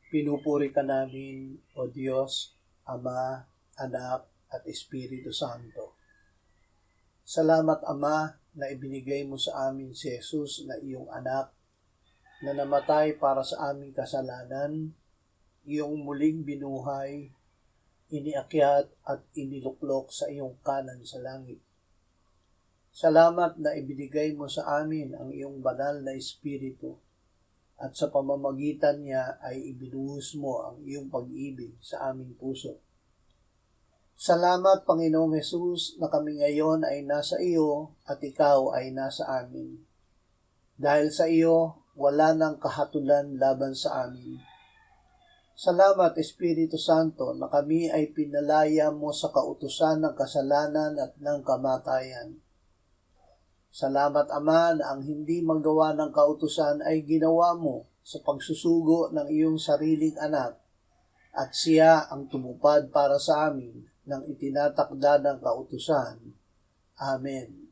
Pinupuri ka namin, O Diyos, Ama, Anak, at Espiritu Santo. Salamat, Ama, na ibinigay mo sa amin si Jesus na iyong anak, na namatay para sa aming kasalanan, iyong muling binuhay, iniakyat at iniluklok sa iyong kanan sa langit. Salamat na ibinigay mo sa amin ang iyong banal na Espiritu, at sa pamamagitan niya ay ibinuhos mo ang iyong pag-ibig sa aming puso. Salamat, Panginoong Hesus, na kami ngayon ay nasa iyo at ikaw ay nasa amin. Dahil sa iyo, wala nang kahatulan laban sa amin. Salamat, Espiritu Santo, na kami ay pinalaya mo sa kautusan ng kasalanan at ng kamatayan. Salamat, Ama, na ang hindi magawa ng kautusan ay ginawa mo sa pagsusugo ng iyong sariling anak, at siya ang tumupad para sa amin ng itinatakda ng kautusan. Amen.